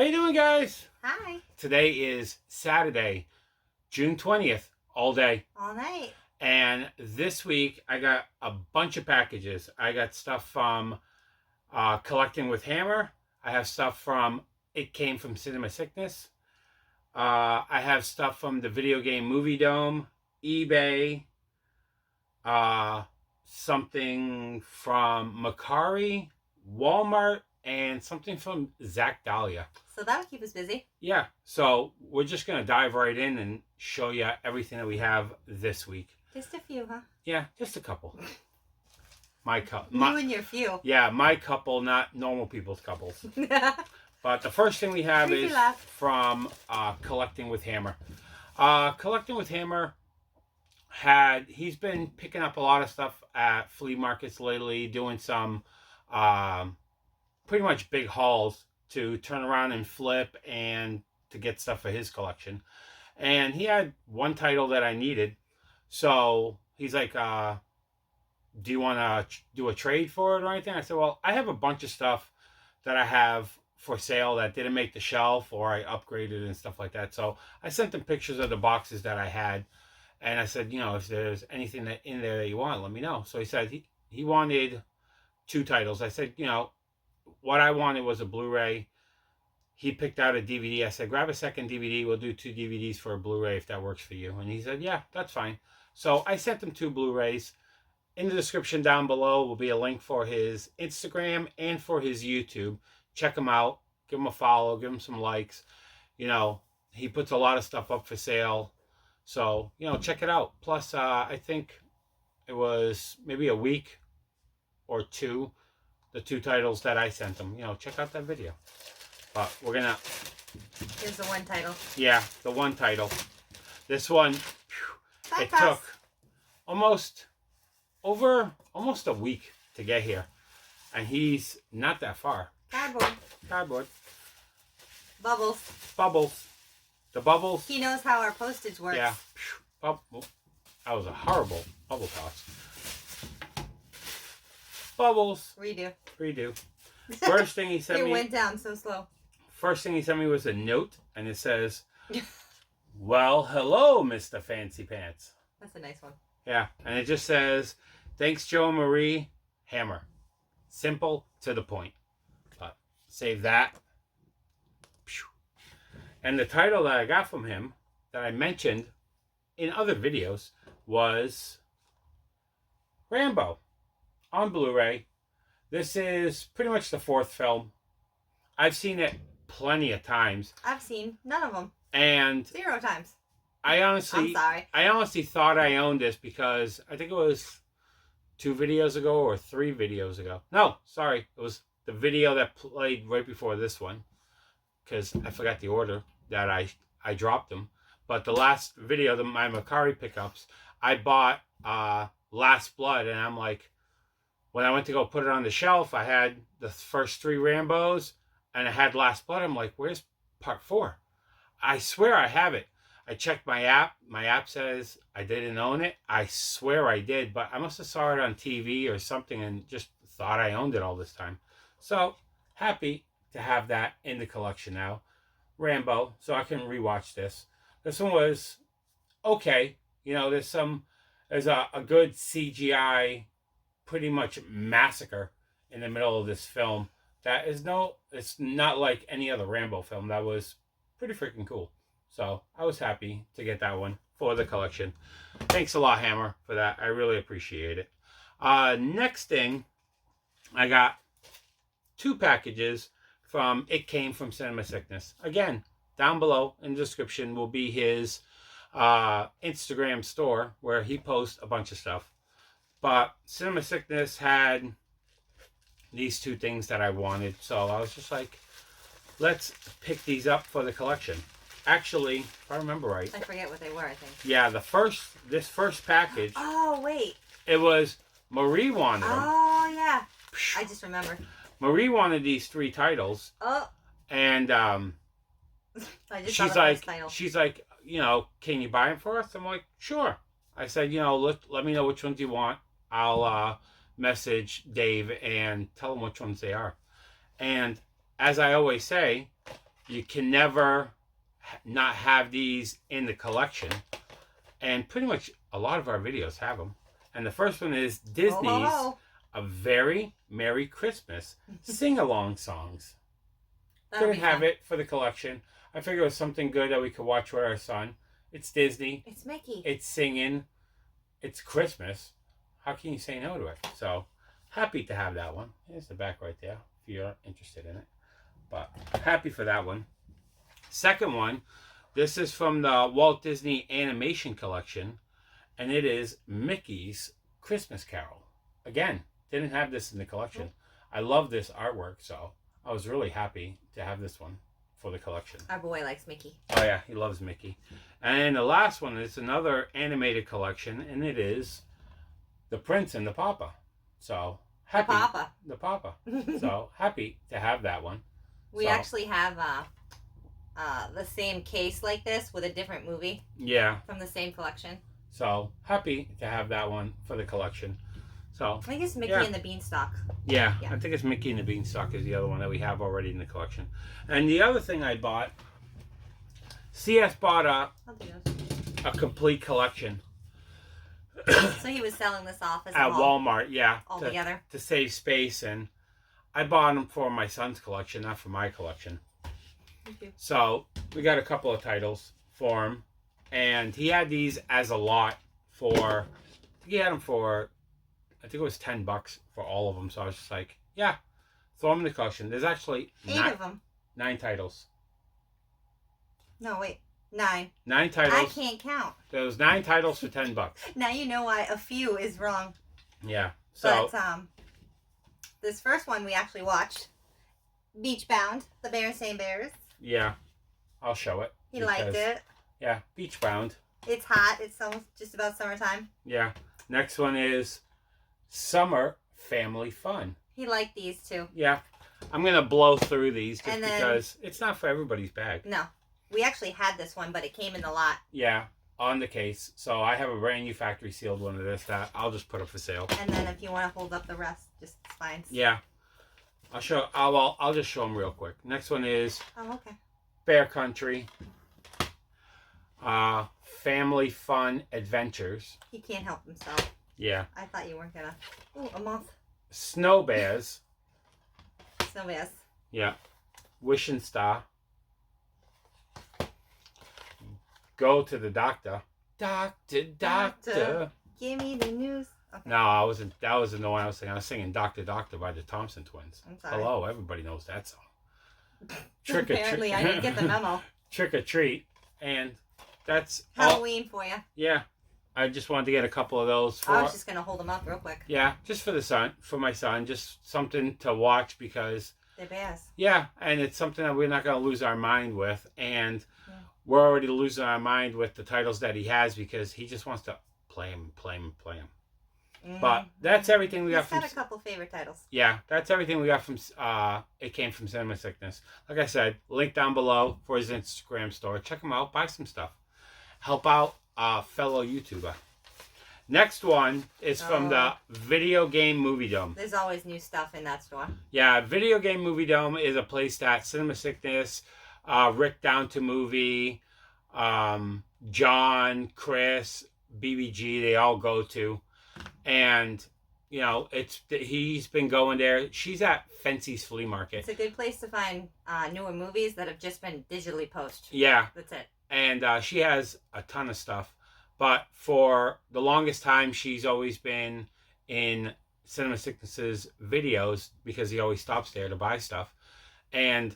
you doing, guys? Hi. Today is Saturday, June 20th, all day. All night. And this week, I got a bunch of packages. I got stuff from Collecting with Hammer. I have stuff from It Came from CinemaSickness. I have stuff from the Video Game Movie Dome, eBay, something from Macari, Walmart, and something from Zachdahlia. So that'll keep us busy. Yeah, so we're just going to dive right in and show you everything that we have this week. Just a few, huh? Yeah, just a couple. My couple. You and your few. Yeah, my couple, not normal people's couples. But the first thing we have is from Collecting with Hammer. Collecting with Hammer he's been picking up a lot of stuff at flea markets lately, doing some pretty much big hauls to turn around and flip and to get stuff for his collection. And he had one title that I needed. So he's like, do you want to do a trade for it or anything? I said, well, I have a bunch of stuff that I have for sale that didn't make the shelf or I upgraded and stuff like that. So I sent them pictures of the boxes that I had. And I said, you know, if there's anything that in there that you want, let me know. So he said he wanted 2 titles. I said, you know, what I wanted was a Blu-ray. He picked out a DVD. I said, grab a second DVD. We'll do 2 DVDs for a Blu-ray if that works for you. And he said, yeah, that's fine. So I sent him 2 Blu-rays. In the description down below will be a link for his Instagram and for his YouTube. Check him out. Give him a follow. Give him some likes. You know, he puts a lot of stuff up for sale. So, you know, check it out. Plus, I think it was maybe a week or 2, the 2 titles that I sent him. You know, check out that video. But we're going to... Here's the one title. Yeah, the one title. This one, it took almost a week to get here. And he's not that far. Cardboard. Bubbles. The bubbles. He knows how our postage works. Yeah. That was a horrible bubble toss. Bubbles. Redo. First thing he sent me. It went down so slow. First thing he sent me was a note, and it says, well, hello, Mr. Fancy Pants. That's a nice one. Yeah, and it just says, thanks, Joe and Marie, Hammer. Simple, to the point. But save that. And the title that I got from him, that I mentioned in other videos, was Rambo on Blu-ray. This is pretty much the 4th film. I've seen it plenty of times. I've seen none of them. And 0 times. I'm sorry. I honestly thought I owned this because I think it was 2 videos ago or 3 videos ago. No, sorry. It was the video that played right before this one. Because I forgot the order that I dropped them. But the last video, my Macari pickups, I bought Last Blood. And I'm like, when I went to go put it on the shelf, I had the first 3 Rambos. And I had Last Blood. I'm like, where's part 4? I swear I have it. I checked my app. My app says I didn't own it. I swear I did. But I must have saw it on TV or something and just thought I owned it all this time. So, happy to have that in the collection now. Rambo, so I can rewatch this. This one was okay. You know, there's a good CGI, pretty much massacre in the middle of this film. It's not like any other Rambo film. That was pretty freaking cool. So I was happy to get that one for the collection. Thanks a lot, Hammer, for that. I really appreciate it. Next thing, I got 2 packages from It Came from CinemaSickness. Again, down below in the description will be his Instagram store where he posts a bunch of stuff. But CinemaSickness had these 2 things that I wanted. So I was just like, let's pick these up for the collection. Actually, if I remember right. I forget what they were, I think. Yeah, this first package. Oh, wait. It was Marie wanted them. Oh, yeah. I just remember. Marie wanted these 3 titles. Oh. And she's like, you know, can you buy them for us? I'm like, sure. I said, you know, let me know which ones you want. I'll message Dave and tell him which ones they are. And as I always say, you can never not have these in the collection. And pretty much a lot of our videos have them. And the first one is Disney's A Very Merry Christmas sing-along songs. Couldn't have it for the collection. I figured it was something good that we could watch with our son. It's Disney. It's Mickey. It's singing. It's Christmas. How can you say no to it? So, happy to have that one. There's the back right there, if you're interested in it. But, happy for that one. Second one, this is from the Walt Disney Animation Collection, and it is Mickey's Christmas Carol. Again, didn't have this in the collection. I love this artwork, so I was really happy to have this one for the collection. Our boy likes Mickey. Oh yeah, he loves Mickey. And the last one is another animated collection, and it is The Prince and the Papa. So happy. The Papa. So happy to have that one. We actually have the same case like this with a different movie. Yeah. From the same collection. So happy to have that one for the collection. So I think it's Mickey and the Beanstalk. Yeah, I think it's Mickey and the Beanstalk is the other one that we have already in the collection. And the other thing I bought, CS bought a complete collection. So he was selling this off as at Walmart, yeah, all together to save space, and I bought them for my son's collection, not for my collection. Thank you. So we got a couple of titles for him, and he had these as a lot for. He had them for. I think it was $10 for all of them. So I was just like, yeah, throw them in the collection. There's actually 8 of them. 9 titles. No, wait. 9. 9 titles. I can't count. There was 9 titles for $10. Now you know why a few is wrong. Yeah. So. But this first one we actually watched. Beachbound, the Berenstain Bears. Yeah. I'll show it. He liked it. Yeah. Beachbound. It's hot. It's almost just about summertime. Yeah. Next one is Summer Family Fun. He liked these too. Yeah. I'm going to blow through these just because it's not for everybody's bag. No. We actually had this one, but it came in the lot. Yeah, on the case. So I have a brand new factory sealed one of this that I'll just put up for sale. And then if you want to hold up the rest, just fine. Yeah. I'll just show them real quick. Next one is okay. Bear Country. Family Fun Adventures. He can't help himself. Yeah. I thought you weren't gonna. Ooh, a moth. Snow Bears. Snow Bears. Yeah. Wishing Star. Go to the Doctor. Doctor. Give me the news. Okay. No, I wasn't. That wasn't the one I was singing. I was singing Doctor by the Thompson Twins. I'm sorry. Hello, everybody knows that song. Trick or treat. Apparently, I didn't get the memo. Trick or treat. And that's Halloween for you. Yeah. I just wanted to get a couple of those. I was just going to hold them up real quick. Yeah, just for my son. Just something to watch because... They're bears. Yeah, and it's something that we're not going to lose our mind with. And we're already losing our mind with the titles that he has because he just wants to play them. But that's everything we got from... He's got a couple favorite titles. Yeah, that's everything we got from... It came from CinemaSickness. Like I said, link down below for his Instagram store. Check him out. Buy some stuff. Help out a fellow YouTuber. Next one is from the Video Game Movie Dome. There's always new stuff in that store. Yeah, Video Game Movie Dome is a place that CinemaSickness, Rick Down to Movie, John, Chris, BBG, they all go to. And, you know, he's been going there. She's at Fancy's Flea Market. It's a good place to find newer movies that have just been digitally posted. Yeah. That's it. And she has a ton of stuff. But for the longest time, she's always been in CinemaSickness's videos because he always stops there to buy stuff. And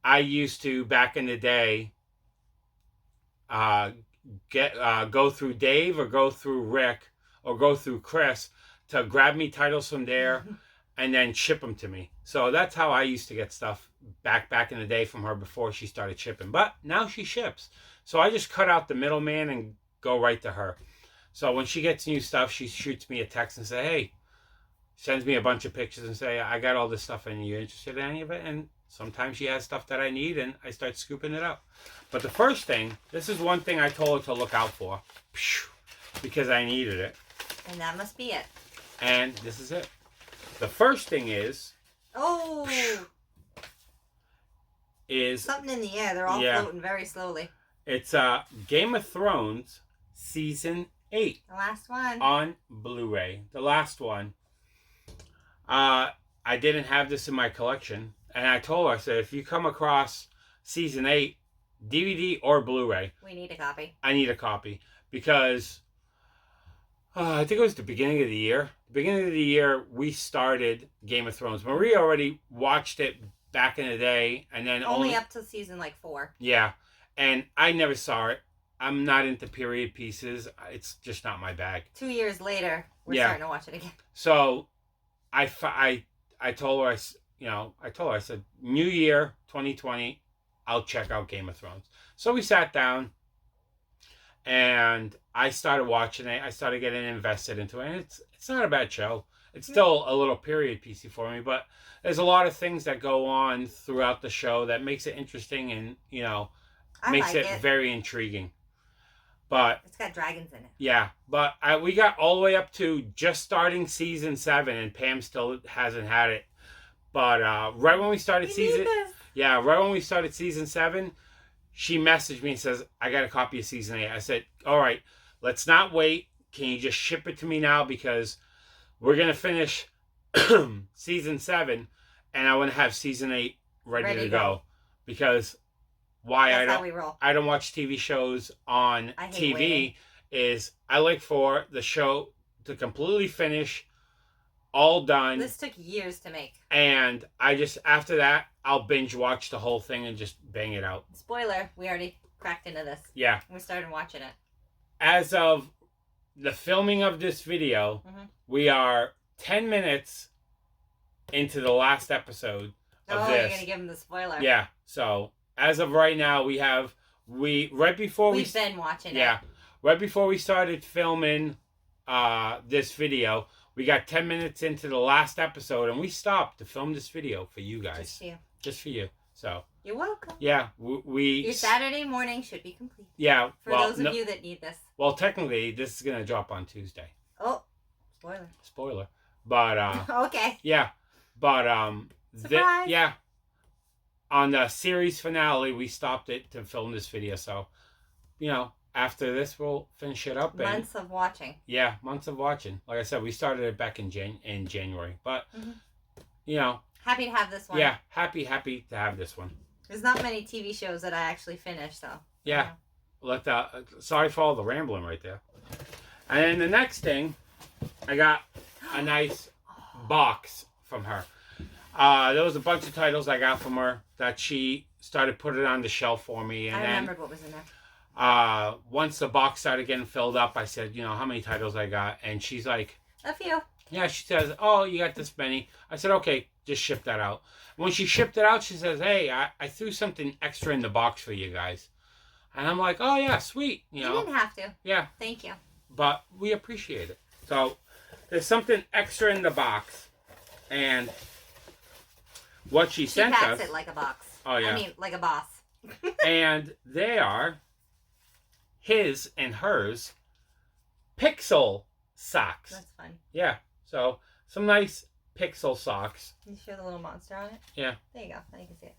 I used to, back in the day, go through Dave or go through Rick or go through Chris to grab me titles from there and then ship them to me. So that's how I used to get stuff back in the day from her before she started shipping. But now she ships. So I just cut out the middleman and go right to her. So when she gets new stuff, she shoots me a text and say, hey, sends me a bunch of pictures and say, I got all this stuff and you interested in any of it? And sometimes she has stuff that I need and I start scooping it up. But the first thing, this is one thing I told her to look out for because I needed it. And that must be it. And this is it. The first thing is... is something in the air. They're all floating very slowly. It's Game of Thrones Season 8. The last one. On Blu-ray. The last one. I didn't have this in my collection. And I told her, I said, if you come across Season 8, DVD or Blu-ray. We need a copy. I need a copy. Because I think it was the beginning of the year. The beginning of the year, we started Game of Thrones. Marie already watched it back in the day. And then only up to season 4. Yeah. And I never saw it. I'm not into period pieces. It's just not my bag. 2 years later, we're starting to watch it again. So, I told her, I said, New Year, 2020, I'll check out Game of Thrones. So we sat down, and I started watching it. I started getting invested into it. And it's not a bad show. It's still a little period piecey for me, but there's a lot of things that go on throughout the show that makes it interesting and, makes it very intriguing. But it's got dragons in it. Yeah, but we got all the way up to just starting season 7, and Pam still hasn't had it. But right when we started season 7, she messaged me and says, "I got a copy of season 8." I said, "All right, let's not wait. Can you just ship it to me now, because we're gonna finish season 7, and I want to have season 8 ready to go because." Why I don't watch TV shows on TV is I like for the show to completely finish, all done. This took years to make. And I just, after that, I'll binge watch the whole thing and just bang it out. Spoiler, we already cracked into this. Yeah. We started watching it. As of the filming of this video, we are 10 minutes into the last episode of this. You're going to give them the spoiler. Yeah, so... As of right now, we've been watching it. Yeah. Right before we started filming this video, we got 10 minutes into the last episode, and we stopped to film this video for you guys. Just for you. Just for you. So. You're welcome. Yeah. Your Saturday morning should be complete. Yeah. For those of you that need this. Well, technically, this is going to drop on Tuesday. Oh. Spoiler. Spoiler. But, okay. Yeah. But, Surprise. Yeah. On the series finale, we stopped it to film this video. So, after this, we'll finish it up. Months of watching. Yeah, months of watching. Like I said, we started it back in January. But, happy to have this one. Yeah, happy to have this one. There's not many TV shows that I actually finished, so. Yeah. Sorry for all the rambling right there. And then the next thing, I got a nice box from her. There was a bunch of titles I got from her that she started putting on the shelf for me. And I remembered what was in there. Once the box started getting filled up, I said, how many titles I got? And she's like... A few. Yeah, she says, oh, you got this many. I said, okay, just ship that out. When she shipped it out, she says, hey, I threw something extra in the box for you guys. And I'm like, oh, yeah, sweet. You didn't have to. Yeah. Thank you. But we appreciate it. So, there's something extra in the box. And... what she sent us... She packs it like a box. Oh, yeah. I mean, like a boss. And they are his and hers pixel socks. That's fun. Yeah. So, some nice pixel socks. Can you show the little monster on it? Yeah. There you go. Now you can see it.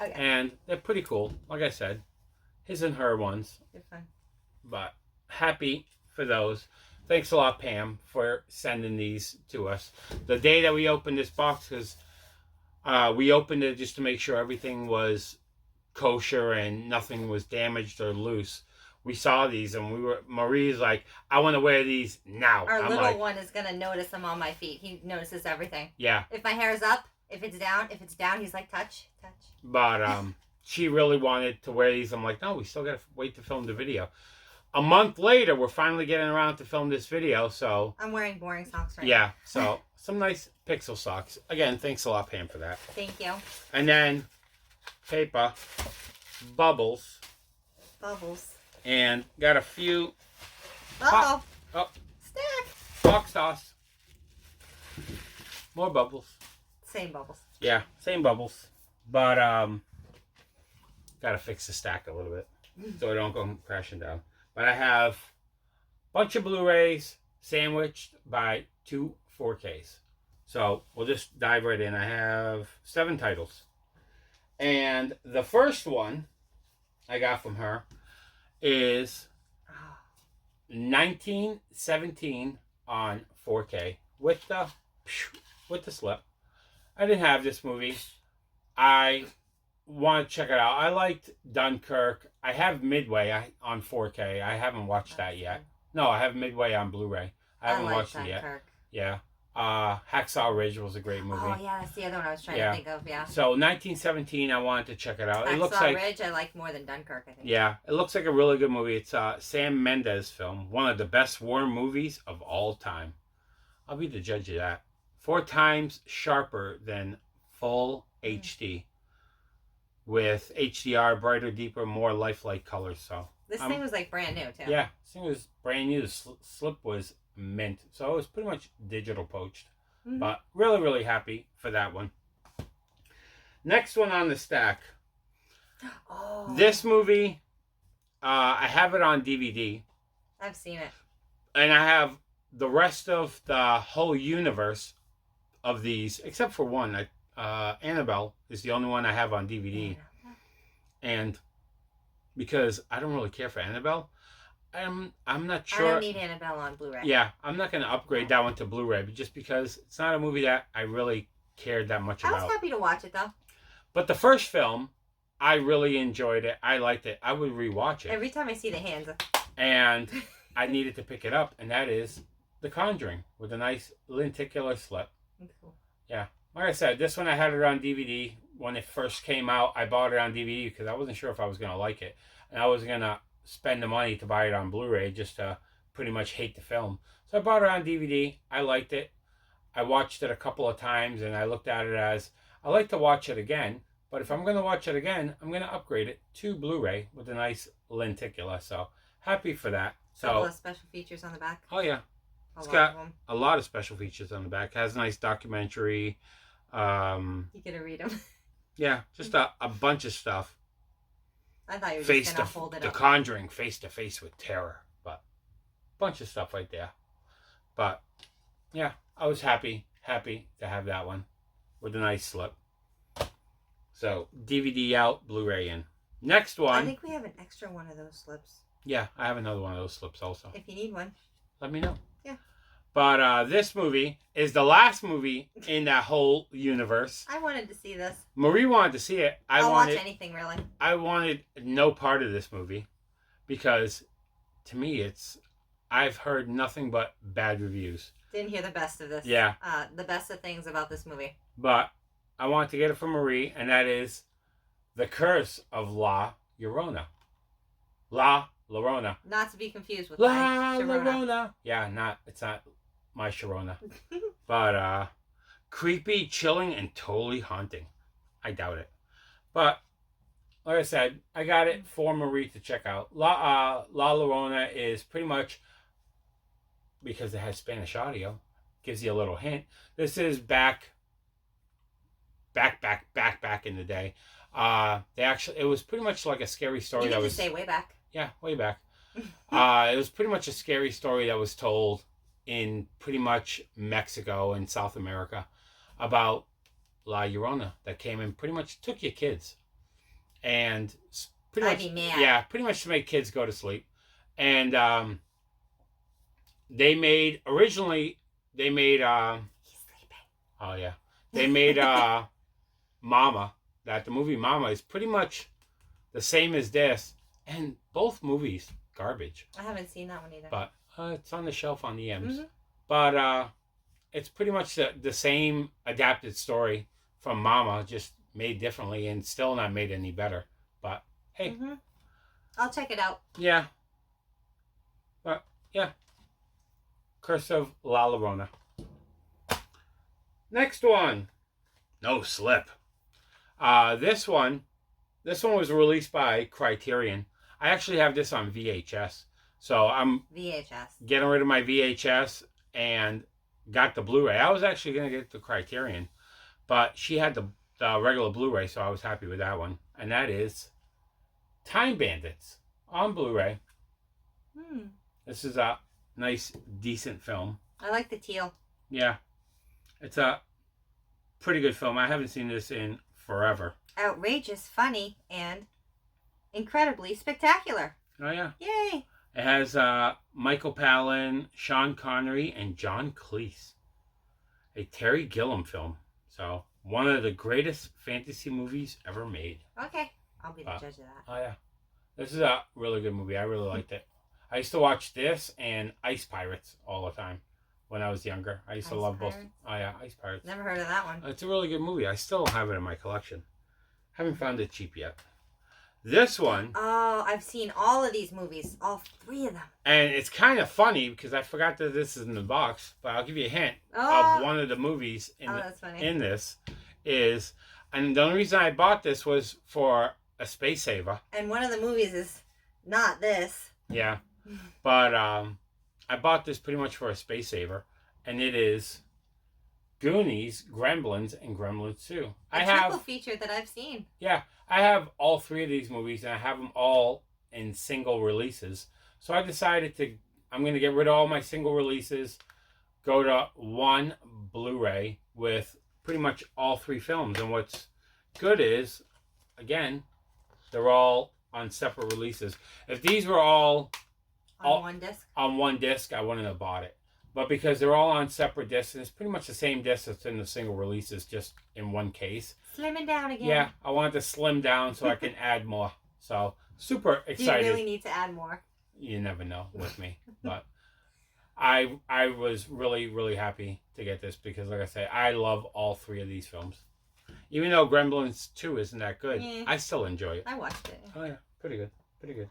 Okay. And they're pretty cool. Like I said, his and her ones. They're fun. But happy for those. Thanks a lot, Pam, for sending these to us. The day that we opened this box, because we opened it just to make sure everything was kosher and nothing was damaged or loose. We saw these and Marie's like, I want to wear these now. Our little one is going to notice them on my feet. He notices everything. Yeah. If my hair is up, if it's down, he's like, touch. But she really wanted to wear these. I'm like, no, we still got to wait to film the video. A month later, we're finally getting around to film this video, so... I'm wearing boring socks right now. Yeah, so some nice pixel socks. Again, thanks a lot, Pam, for that. Thank you. And then, paper, bubbles. And got a few... Uh-oh. Stack. Box toss. More bubbles. Same bubbles. Yeah, same bubbles. But, gotta fix the stack a little bit so it don't go crashing down. But I have a bunch of Blu-rays sandwiched by 2 4Ks. So we'll just dive right in. I have 7 titles. And the first one I got from her is 1917 on 4K with the slip. I didn't have this movie. I want to check it out. I liked Dunkirk. I have Midway on 4K. I haven't watched that yet. No, I have Midway on Blu-ray. I haven't watched it yet. Yeah. Hacksaw Ridge was a great movie. Oh yeah, that's the other one I was trying to think of. Yeah. So 1917, I wanted to check it out. It looks Hacksaw like Ridge I like more than Dunkirk, I think. Yeah, it looks like a really good movie. It's a Sam Mendes film, one of the best war movies of all time. I'll be the judge of that. 4 times sharper than full HD, with HDR, brighter, deeper, more lifelike colors. So this thing was like brand new too. Yeah, this thing was brand new. The slip was mint, so it was pretty much digital poached. But really, really happy for that one. Next one on the stack. Oh. This movie, I have it on DVD. I've seen it. And I have the rest of the whole universe of these, except for one. Annabelle is the only one I have on DVD. And because I don't really care for Annabelle, I'm not sure. I don't need Annabelle on Blu-ray. Yeah, I'm not going to upgrade that one to Blu-ray, but just because it's not a movie that I really cared that much about. I was happy to watch it though. But the first film, I really enjoyed it. I liked it. I would rewatch it. Every time I see the hands. And I needed to pick it up, and that is The Conjuring with a nice lenticular slip. Cool. Yeah. Like I said, this one I had it on DVD when it first came out. I bought it on DVD because I wasn't sure if I was going to like it. And I was going to spend the money to buy it on Blu-ray just to pretty much hate the film. So I bought it on DVD. I liked it. I watched it a couple of times, and I looked at it as, I like to watch it again. But if I'm going to watch it again, I'm going to upgrade it to Blu-ray with a nice lenticular. So happy for that. So, a couple of special features on the back. Oh, yeah. It's got a lot of special features on the back. It has a nice documentary. You get to read them. Yeah, just a bunch of stuff. I thought you were just going to hold it up. The Conjuring, face to face with terror. But a bunch of stuff right there. But yeah, I was happy to have that one with a nice slip. So DVD out, Blu-ray in. Next one. I think we have an extra one of those slips. Yeah, I have another one of those slips also. If you need one, let me know. Yeah. But this movie is the last movie in that whole universe. I wanted to see this. Marie wanted to see it. I'll watch anything, really. I wanted no part of this movie because, to me, I've heard nothing but bad reviews. Didn't hear the best of this. Yeah. The best of things about this movie. But I wanted to get it from Marie, and that is The Curse of La Llorona. La Llorona. Not to be confused with La Llorona. Yeah, it's not my Sharona. But creepy, chilling, and totally haunting. I doubt it. But like I said, I got it for Marie to check out. La Llorona is pretty much, because it has Spanish audio, gives you a little hint. This is back in the day. It was pretty much like a scary story. You can just say way back. Yeah, way back. It was pretty much a scary story that was told in pretty much Mexico and South America about La Llorona that came and pretty much took your kids. And pretty much to make kids go to sleep. And they made He's sleeping. Oh yeah. They made Mama. That the movie Mama is pretty much the same as this, and both movies garbage. I haven't seen that one either. But it's on the shelf on the M's. But it's pretty much the same adapted story from Mama, just made differently and still not made any better. But hey, I'll check it out. Yeah. But yeah, Curse of La Llorona. Next one, no slip. This one was released by Criterion. I actually have this on VHS. So I'm getting rid of my VHS and got the Blu-ray. I was actually going to get the Criterion, but she had the regular Blu-ray, so I was happy with that one. And that is Time Bandits on Blu-ray. This is a nice, decent film. I like the teal. Yeah. It's a pretty good film. I haven't seen this in forever. outrageous, funny, and incredibly spectacular. Oh, yeah. Yay! It has Michael Palin, Sean Connery, and John Cleese. A Terry Gilliam film. So, one of the greatest fantasy movies ever made. Okay. I'll be the judge of that. Oh, yeah. This is a really good movie. I really liked it. I used to watch this and Ice Pirates all the time when I was younger. I used to love both. Oh, yeah. Ice Pirates. Never heard of that one. It's a really good movie. I still have it in my collection. Haven't found it cheap yet. This one. Oh, I've seen all of these movies. All 3 of them. And it's kind of funny because I forgot that this is in the box, but I'll give you a hint of one of the movies in this is, and the only reason I bought this was for a space saver. And one of the movies is not this. Yeah. But I bought this pretty much for a space saver, and it is Goonies, Gremlins, and Gremlins 2. A triple feature that I've seen. Yeah. I have all 3 of these movies, and I have them all in single releases. So I decided I'm going to get rid of all my single releases, go to one Blu-ray with pretty much all 3 films. And what's good is, again, they're all on separate releases. If these were all on one disc? On one disc, I wouldn't have bought it. But because they're all on separate discs, and it's pretty much the same disc that's in the single releases, just in one case. Slimming down again. Yeah, I wanted to slim down so I can add more. So, super excited. Do you really need to add more? You never know with me. But I was really, really happy to get this because, like I say, I love all 3 of these films. Even though Gremlins 2 isn't that good, I still enjoy it. I watched it. Oh, yeah. Pretty good. Pretty good.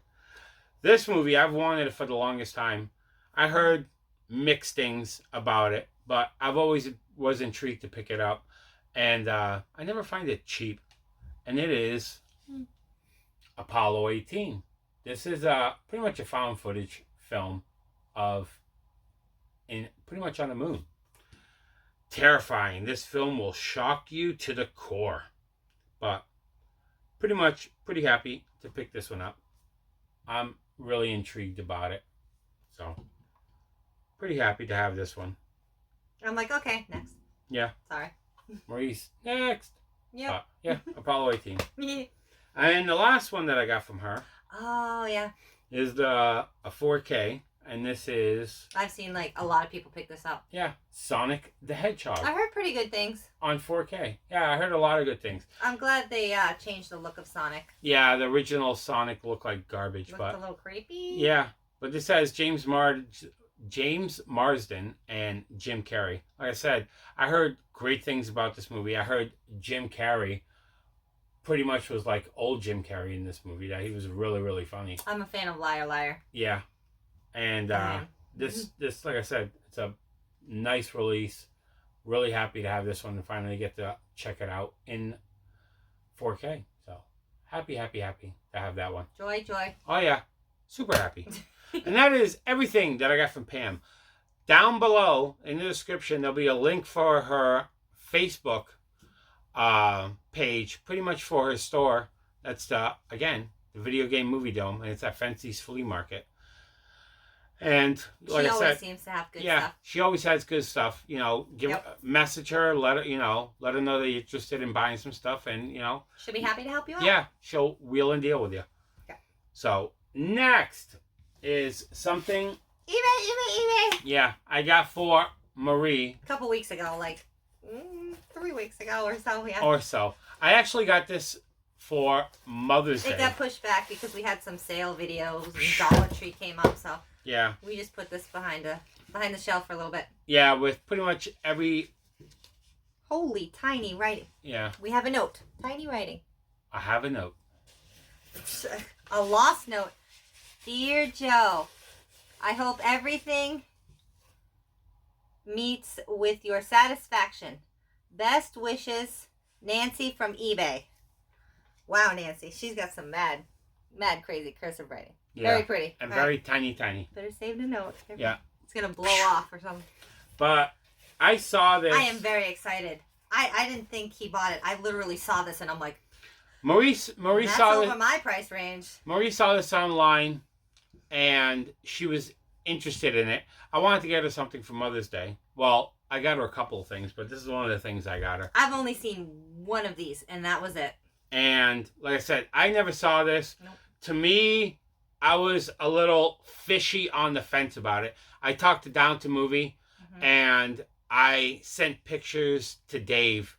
This movie, I've wanted it for the longest time. I heard mixed things about it, but I've always was intrigued to pick it up. And I never find it cheap. And it is Apollo 18. This is pretty much a found footage film pretty much on the moon. Terrifying. This film will shock you to the core. But pretty happy to pick this one up. I'm really intrigued about it. So, pretty happy to have this one. I'm like, okay, next. Yeah. Sorry. Maurice, next. Yep. Yeah, Apollo 18. And the last one that I got from her. Oh, yeah. Is a 4K. And this is... I've seen, like, a lot of people pick this up. Yeah. Sonic the Hedgehog. I heard pretty good things. On 4K. Yeah, I heard a lot of good things. I'm glad they changed the look of Sonic. Yeah, the original Sonic looked like garbage. Looked a little creepy. Yeah. But this has James Marsden and Jim Carrey. Like I said, I heard great things about this movie. I heard Jim Carrey pretty much was like old Jim Carrey in this movie. That he was really, really funny. I'm a fan of Liar Liar. Yeah. And this, like I said, it's a nice release. Really happy to have this one and finally get to check it out in 4K. So happy to have that one. Joy. Oh yeah, super happy. And that is everything that I got from Pam. Down below in the description, there'll be a link for her Facebook page, pretty much for her store. That's again the Video Game Movie Dome, and it's at Fancy's Flea Market. And like I said, she always seems to have good stuff. Yeah, she always has good stuff. You know, message her, let her know that you're interested in buying some stuff, and she'll be happy to help you out. Yeah, she'll wheel and deal with you. Okay. So next is something eBay. Yeah, I got for Marie a couple weeks ago, like 3 weeks ago or so. Yeah. Or so. I actually got this for Mother's Day. It got pushed back because we had some sale videos and Dollar Tree came up, so. Yeah. We just put this behind the shelf for a little bit. Yeah, with pretty much every... Holy, tiny writing. Yeah. We have a note. Tiny writing. I have a note. A lost note. Dear Joe, I hope everything meets with your satisfaction. Best wishes, Nancy from eBay. Wow, Nancy. She's got some mad crazy cursive writing. Yeah. Very pretty. And very tiny. Better save the note. Yeah. It's going to blow off or something. But I saw this. I am very excited. I didn't think he bought it. I literally saw this and I'm like, Maurice that's saw over this, my price range. Maurice saw this online and she was interested in it. I wanted to get her something for Mother's Day. Well, I got her a couple of things, but this is one of the things I got her. I've only seen one of these and that was it. And like I said, I never saw this. Nope. To me, I was a little fishy on the fence about it. I talked it down to movie, and I sent pictures to Dave,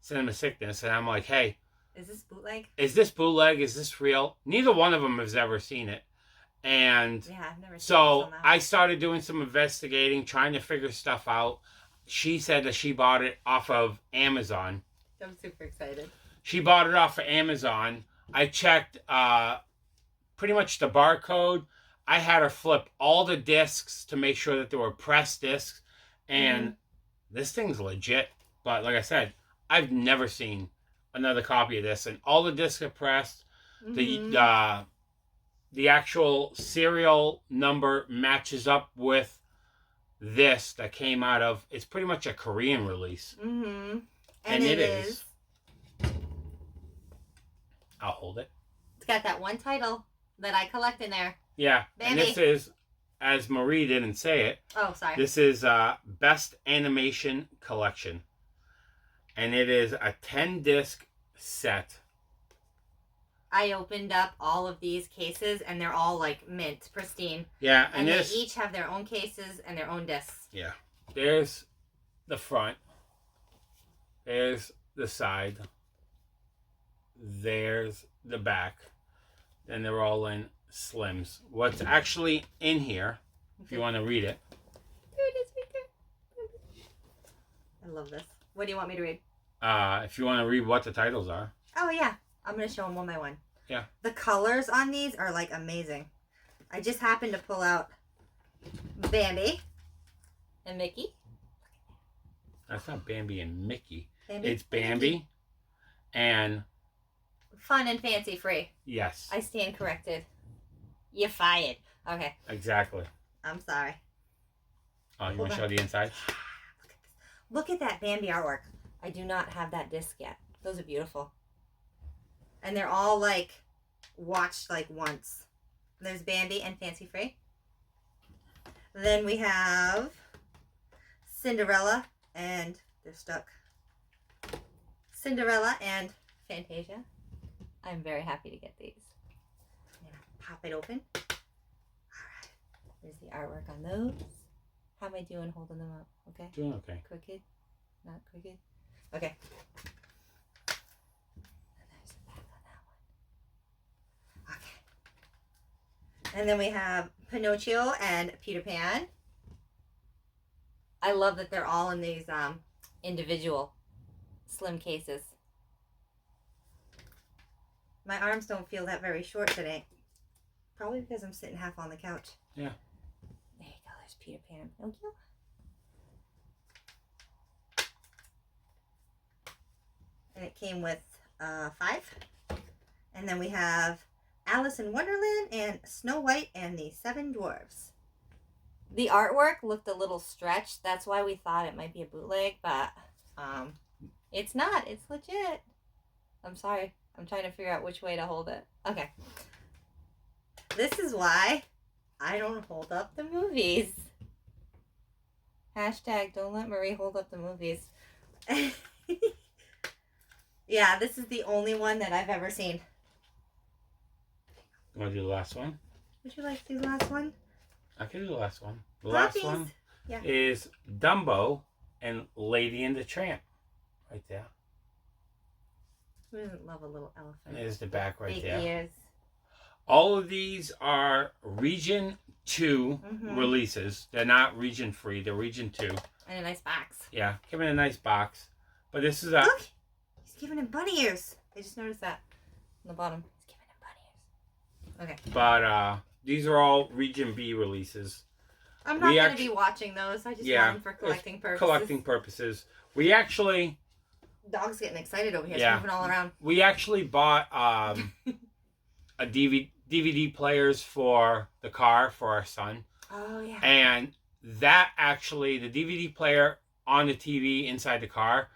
CinemaSickness, and I'm like, hey, is this bootleg? Is this bootleg? Is this real? Neither one of them has ever seen it. And yeah, I've never seen so I started doing some investigating, trying to figure stuff out. She said that she bought it off of Amazon. I'm super excited. She bought it off of Amazon. I checked pretty much the barcode. I had her flip all the discs to make sure that they were pressed discs. And this thing's legit. But like I said, I've never seen another copy of this. And all the discs are pressed. The actual serial number matches up with this that came out of, it's pretty much a Korean release. And it is. I'll hold it. It's got that one title that I collect in there. Yeah. Bambi. And this is, as Marie didn't say it. Oh, sorry. This is Best Animation Collection. And it is a 10-disc set. I opened up all of these cases, and they're all like mint, pristine. Yeah, and they each have their own cases and their own discs. Yeah. There's the front. There's the side. There's the back. And they're all in slims. What's actually in here, if you want to read it. There it is right there. I love this. What do you want me to read? If you want to read what the titles are. Oh, yeah. I'm going to show them one by one. Yeah. The colors on these are like amazing. I just happened to pull out Bambi and Mickey. That's not Bambi and Mickey. Bambi? It's Bambi and... Fun and fancy free. Yes. I stand corrected. You're fired. Okay. Exactly. I'm sorry. Oh, you want to show the inside? Look at this. Look at that Bambi artwork. I do not have that disc yet. Those are beautiful. And they're all like watched like once. There's Bambi and Fancy Free. Then we have Cinderella and they're stuck. Cinderella and Fantasia. I'm very happy to get these. I'm gonna pop it open. Alright. There's the artwork on those. How am I doing holding them up? Okay? Doing okay. Crooked? Not crooked? Okay. And then we have Pinocchio and Peter Pan. I love that they're all in these individual slim cases. My arms don't feel that very short today. Probably because I'm sitting half on the couch. Yeah. There you go. There's Peter Pan and Pinocchio. And it came with 5. And then we have Alice in Wonderland and Snow White and the 7 Dwarfs. The artwork looked a little stretched. That's why we thought it might be a bootleg, but it's not. It's legit. I'm sorry. I'm trying to figure out which way to hold it. Okay. This is why I don't hold up the movies. Hashtag don't let Marie hold up the movies. Yeah, this is the only one that I've ever seen. You want to do the last one? Would you like to do the last one? I can do the last one. The Puppies. last one Yeah. is Dumbo and Lady and the Tramp. Right there. Who doesn't love a little elephant? There's the back right Big there. ears. All of these are Region 2 releases. They're not Region 3. They're Region 2. And a nice box. Yeah, give it a nice box. But this is a... Look! He's giving him bunny ears. I just noticed that on the bottom. He's giving him bunny ears. Okay. But these are all Region B releases. I'm not going to be watching those. I just want them for collecting purposes. Collecting purposes. We actually... Dog's getting excited over here. He's moving all around. We actually bought a DVD players for the car for our son. Oh, yeah. And that actually, the DVD player on the TV inside the car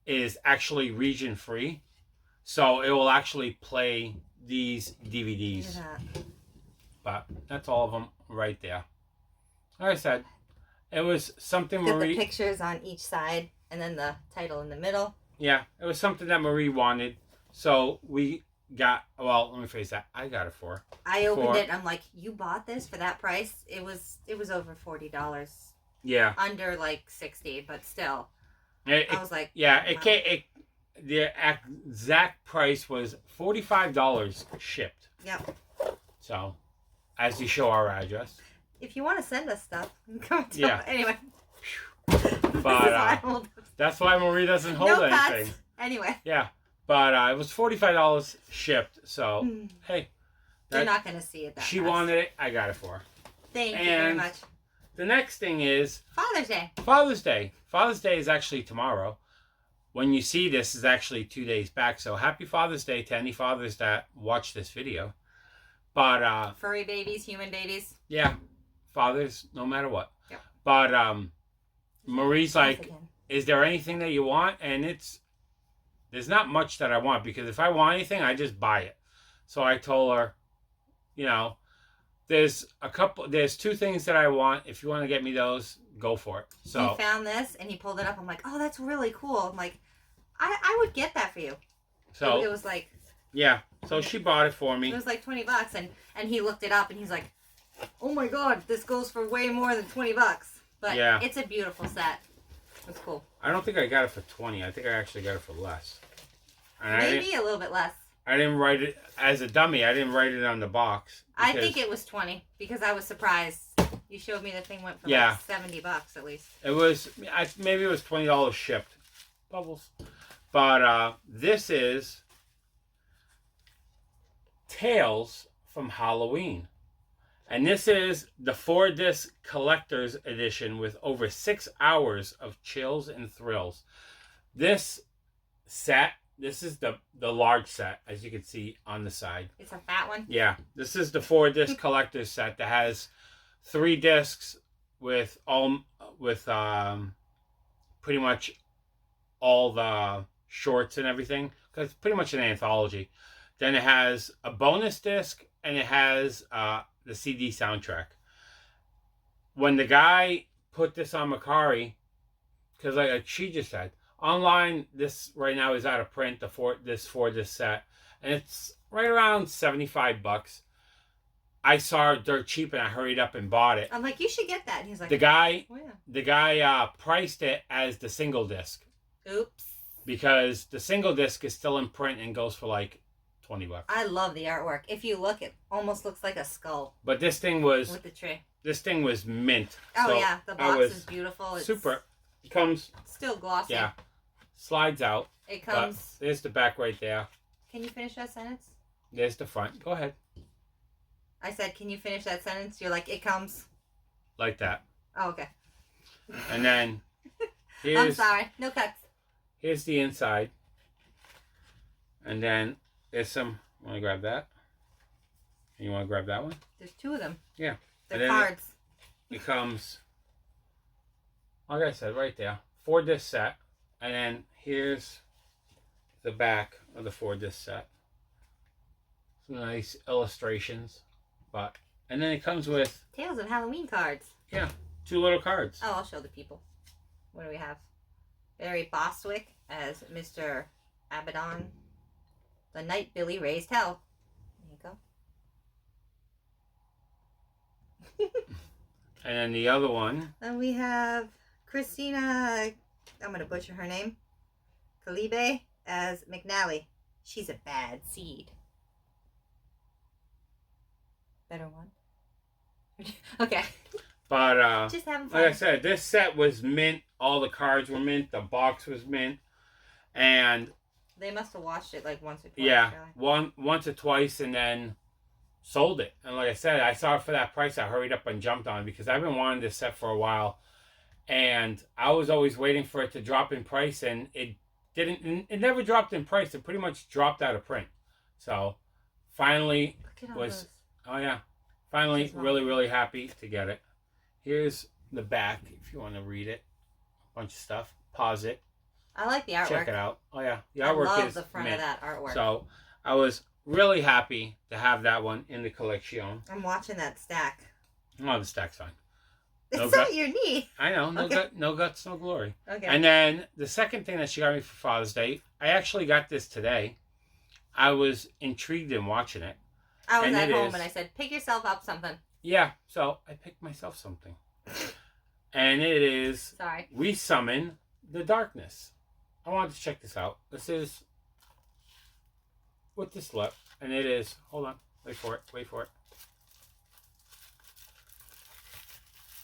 is actually region free. So it will actually play these DVDs. Look at that. But that's all of them right there. Like I said, it was something Got Marie... the pictures on each side and then the title in the middle. Yeah, it was something that Marie wanted. So we got, well, let me phrase that. I got it for. I opened it. I'm like, you bought this for that price? It was over $40. Yeah. Under like 60, but still. I was like, yeah, wow. The exact price was $45 shipped. Yep. So, as you show our address. If you want to send us stuff, come to yeah. Anyway. But that's why Marie doesn't hold anything. Cuts. Anyway. Yeah. But it was $45 shipped. So, hey. They're not going to see it that She fast. wanted it. I got it for her. Thank you very much. The next thing is... Father's Day. Father's Day. Father's Day is actually tomorrow. When you see this, is actually 2 days back. So, happy Father's Day to any fathers that watch this video. But... furry babies, human babies. Yeah. Fathers, no matter what. Yep. But Marie's like, is there anything that you want? And there's not much that I want, because if I want anything, I just buy it. So I told her, you know, there's two things that I want. If you want to get me those, go for it. So he found this and he pulled it up. I'm like, oh, that's really cool. I'm like, I would get that for you. So it was like, yeah. So she bought it for me. It was like $20, and he looked it up and he's like, oh my God, this goes for way more than $20. But yeah, it's a beautiful set. It's cool. I don't think I got it for 20. I think I actually got it for less. And maybe a little bit less. I didn't write it as a dummy. I didn't write it on the box. I think it was 20 because I was surprised. You showed me the thing went for like $70 at least. It was maybe it was $20 shipped. Bubbles. But this is Tales from Halloween. And this is the 4-disc collector's edition with over 6 hours of chills and thrills. This set, this is the large set, as you can see on the side. It's a fat one? Yeah. This is the 4-disc collector's set that has 3 discs with pretty much all the shorts and everything. Because it's pretty much an anthology. Then it has a bonus disc, and it has the CD soundtrack. When the guy put this on Macari, because like she just said, online this right now is out of print, this 4-disc set, and it's right around $75. I saw it dirt cheap and I hurried up and bought it. I'm like, you should get that. And he's like, the guy yeah. Priced it as the single disc. Oops. Because the single disc is still in print and goes for like $20. I love the artwork. If you look, it almost looks like a skull. But this thing was with the tree. This thing was mint. Oh so yeah, the box is beautiful. It's super. It comes still glossy. Yeah, slides out. It comes. There's the back right there. Can you finish that sentence? There's the front. Go ahead. I said, can you finish that sentence? You're like, it comes. Like that. Oh, okay. And then here's. I'm sorry. No cuts. Here's the inside. And then there's some. Want to grab that? And you want to grab that one? There's 2 of them. Yeah. They're cards. It comes, like I said, right there. 4-disc set. And then here's the back of the 4-disc set. Some nice illustrations. And then it comes with Tales of Halloween cards. Yeah. 2 little cards. Oh, I'll show the people. What do we have? Barry Bostwick as Mr. Abaddon. The night Billy raised hell. There you go. And then the other one. And we have Christina, I'm going to butcher her name, Kalibe as McNally. She's a bad seed. Better one. Okay. But, just having fun. Like I said, this set was mint. All the cards were mint. The box was mint. And they must have watched it like once or twice. Yeah, once or twice, and then sold it. And like I said, I saw it for that price. I hurried up and jumped on it because I've been wanting this set for a while, and I was always waiting for it to drop in price, and it didn't. It never dropped in price. It pretty much dropped out of print. So finally was finally really happy to get it. Here's the back if you want to read it. A bunch of stuff. Pause it. I like the artwork. Check it out. Oh yeah, the artwork I love is the front mint. of that artwork. So I was really happy to have that one in the collection. I'm watching that stack. Oh, the stack's fine. It's not your knee. I know. No guts, no glory. Okay. And then the second thing that she got me for Father's Day, I actually got this today. I was intrigued in watching it. I was at home and I said, pick yourself up something. Yeah, so I picked myself something. And it is... Sorry. We Summon the Darkness. I wanted to check this out. This is with the slip. And it is... Hold on. Wait for it. Wait for it.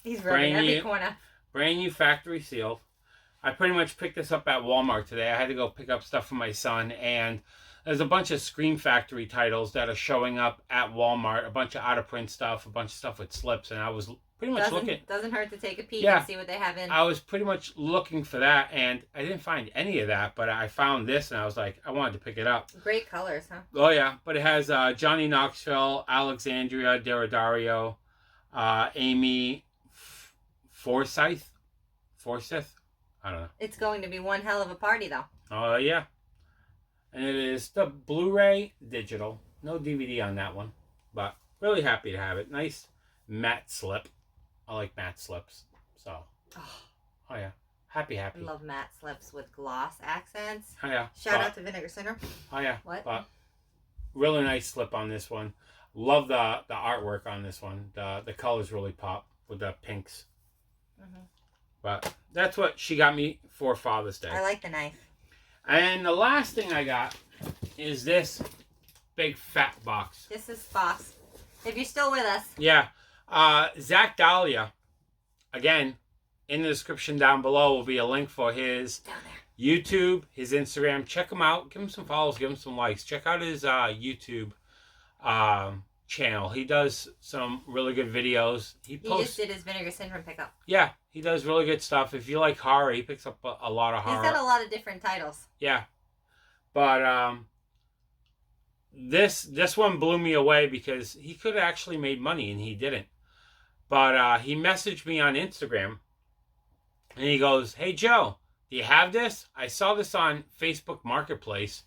He's rubbing every corner. Brand new factory sealed. I pretty much picked this up at Walmart today. I had to go pick up stuff for my son, and there's a bunch of Scream Factory titles that are showing up at Walmart. A bunch of out-of-print stuff, a bunch of stuff with slips, and I was pretty much looking. Doesn't hurt to take a peek and see what they have in. I was pretty much looking for that, and I didn't find any of that, but I found this, and I was like, I wanted to pick it up. Great colors, huh? Oh, yeah, but it has Johnny Knoxville, Alexandria Daddario, Amy Forsyth? I don't know. It's going to be one hell of a party, though. Oh, yeah. And it is the Blu-ray digital. No DVD on that one. But really happy to have it. Nice matte slip. I like matte slips. So, oh yeah. Happy. I love matte slips with gloss accents. Oh, yeah. Shout out to Vinegar Syndrome. Oh, yeah. What? But really nice slip on this one. Love the artwork on this one. The colors really pop with the pinks. Mm-hmm. But that's what she got me for Father's Day. I like the knife. And the last thing I got is this big fat box. This is box. If you're still with us. Yeah. Zachdahlia. Again, in the description down below will be a link for his YouTube, his Instagram. Check him out. Give him some follows. Give him some likes. Check out his YouTube channel. He does some really good videos. He just did his Vinegar Syndrome pickup. Yeah, he does really good stuff. If you like horror, he picks up a lot of horror. He's got a lot of different titles. Yeah, but this one blew me away because he could have actually made money and he didn't. But he messaged me on Instagram and he goes, "Hey Joe, do you have this? I saw this on Facebook Marketplace,"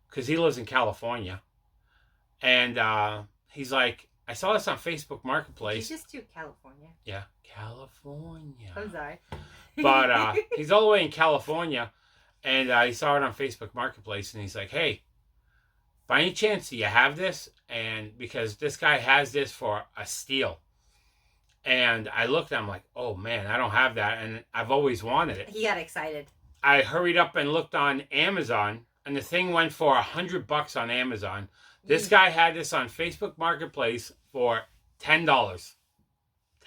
because he lives in California, and he's like, "I saw this on Facebook Marketplace." He's just to California. Yeah, California. I'm sorry. But he's all the way in California, and he saw it on Facebook Marketplace, and he's like, "Hey, by any chance do you have this?" And because this guy has this for a steal. And I looked at him like, "Oh man, I don't have that, and I've always wanted it." He got excited. I hurried up and looked on Amazon, and the thing went for $100 on Amazon. This guy had this on Facebook Marketplace for $10.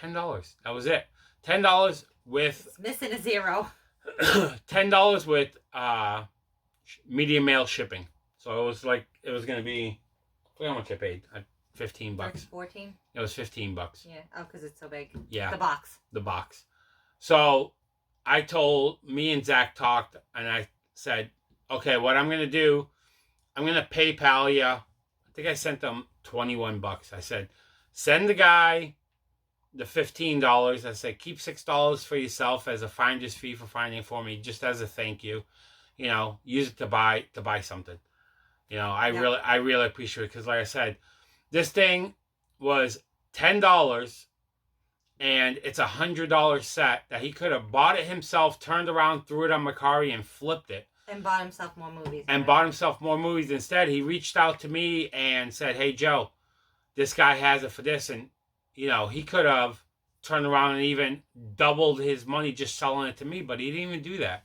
$10. That was it. $10 with... It's missing a zero. $10 with medium mail shipping. So it was like, it was going to be... I forget how much I paid. $15. 14? It was $15. Yeah. Oh, because it's so big. Yeah. The box. So me and Zach talked, and I said, okay, what I'm going to do, I'm going to PayPal you. I think I sent them $21. I said, send the guy the $15. I said, keep $6 for yourself as a finder's fee for finding for me, just as a thank you. You know, use it to buy something. You know, I really appreciate it, because like I said, this thing was $10, and it's $100 set that he could have bought it himself, turned around, threw it on Macari, and flipped it. And bought himself more movies. Instead, he reached out to me and said, "Hey, Joe, this guy has it for this." And, you know, he could have turned around and even doubled his money just selling it to me, but he didn't even do that.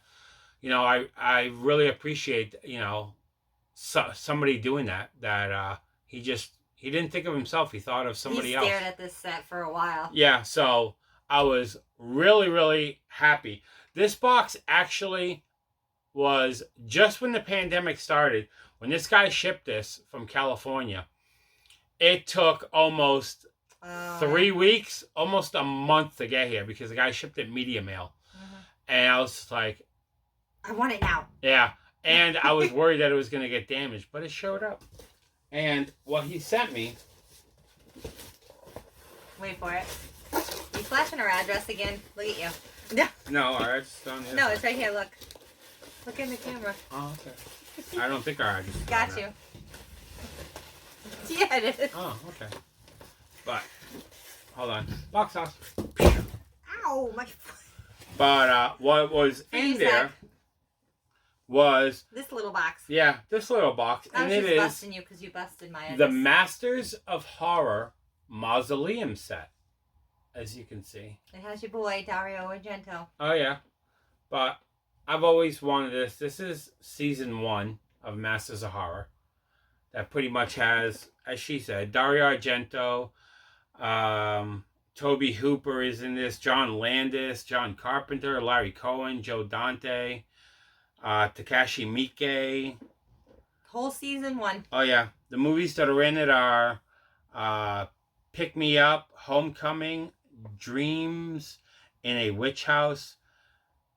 You know, I really appreciate, you know, somebody doing that he didn't think of himself. He thought of somebody else. He stared at this set for a while. Yeah, so I was really, really happy. This box actually was just when the pandemic started. When this guy shipped this from California, it took almost 3 weeks, almost a month to get here, because the guy shipped it media mail. Mm-hmm. And I was like... I want it now. Yeah, and I was worried that it was going to get damaged, but it showed up. And what he sent me... Wait for it. You flashing our address again? Look at you. No, our address is on the No, it's right here. Look. Look in the camera. Oh, okay. I don't think our address is Got on you. There. Yeah, it is. Oh, okay. But, hold on. Box sauce. Ow, my... But what was in there was this little box. Yeah, this little box, I and was it just is busting you because you busted my the Masters of Horror Mausoleum set, as you can see. It has your boy Dario Argento. Oh yeah, but I've always wanted this. This is season 1 of Masters of Horror. That pretty much has, as she said, Dario Argento, Toby Hooper is in this, John Landis, John Carpenter, Larry Cohen, Joe Dante, Takashi Miike. Whole season 1. Oh yeah, the movies that are in it are Pick Me Up, Homecoming, Dreams in a Witch House,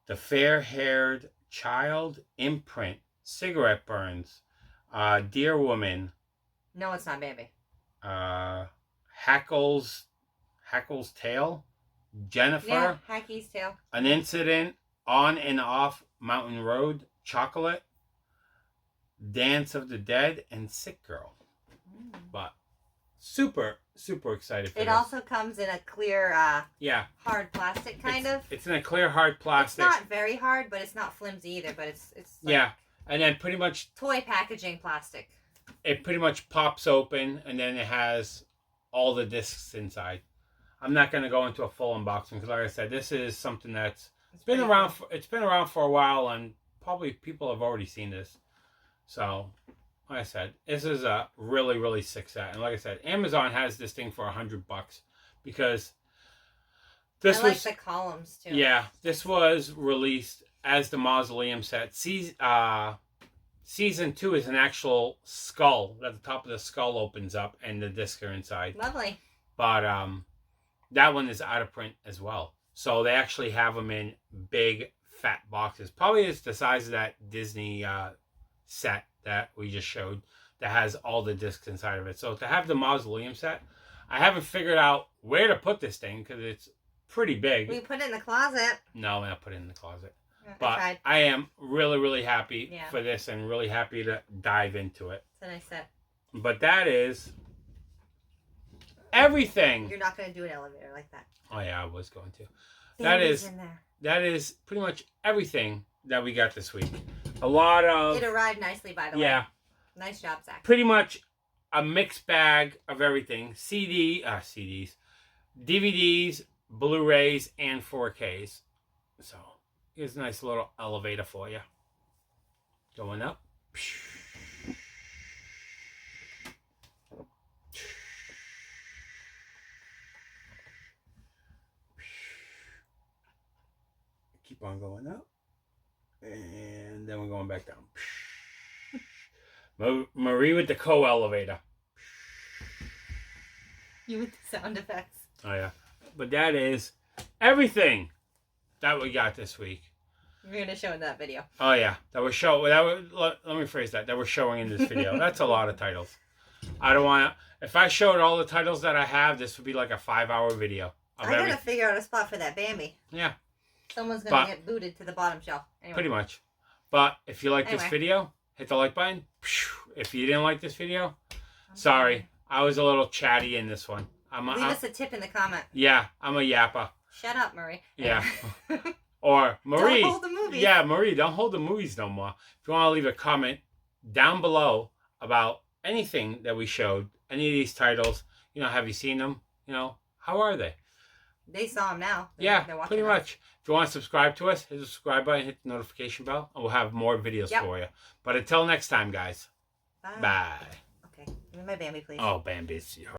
The Fair-Haired Child, Imprint, Cigarette Burns, Dear Woman. No, it's not Bambi. Hackle's Tale, Jennifer. Yeah, Hackey's Tale. An Incident, On and Off Mountain Road, Chocolate, Dance of the Dead, and Sick Girl. But super excited for it this. also comes in a clear hard plastic of. It's in a clear hard plastic. It's not very hard, but it's not flimsy either, but it's like yeah. And then pretty much toy packaging plastic. It pretty much pops open, and then it has all the discs inside. I'm not going to go into a full unboxing because, like I said, this is something that's been around. It's been around for a while, and probably people have already seen this. So, like I said, this is a really sick set. And like I said, Amazon has this thing for $100 because this was the columns too. Yeah, this was released as the Mausoleum set. Season 2 is an actual skull. At the top of the skull opens up and the discs are inside. Lovely. But that one is out of print as well. So they actually have them in big, fat boxes. Probably it's the size of that Disney set that we just showed that has all the discs inside of it. So to have the Mausoleum set, I haven't figured out where to put this thing because it's pretty big. We put it in the closet. No, I'm not put it in the closet. But I am really happy for this and really happy to dive into it. It's a nice set. But that is everything. You're not going to do an elevator like that. Oh yeah, I was going to. Baby's that is pretty much everything that we got this week. A lot of... It arrived nicely, by the way. Yeah. Nice job, Zach. Pretty much a mixed bag of everything. CDs, DVDs, Blu-rays, and 4Ks. So... here's a nice little elevator for you. Going up. Keep on going up. And then we're going back down. Marie with the co-elevator. You with the sound effects. Oh, yeah. But that is everything that we got this week. We're going to show in that video. Oh, yeah. Let me rephrase that. That we're showing in this video. That's a lot of titles. I don't want to... If I showed all the titles that I have, this would be like a 5-hour video. I got to figure out a spot for that Bambi. Yeah. Someone's going to get booted to the bottom shelf. Anyway. Pretty much. But if you like this video, hit the like button. If you didn't like this video, sorry. I was a little chatty in this one. Leave us a tip in the comment. Yeah, I'm a yapper. Shut up, Marie. Yeah. Or, Marie. Don't hold the movies. Yeah, Marie, don't hold the movies no more. If you want to leave a comment down below about anything that we showed, any of these titles, have you seen them? How are they? They saw them now. They're pretty much. If you want to subscribe to us, hit the subscribe button, hit the notification bell, and we'll have more videos for you. But until next time, guys. Bye. Okay. Give me my Bambi, please. Oh, Bandits.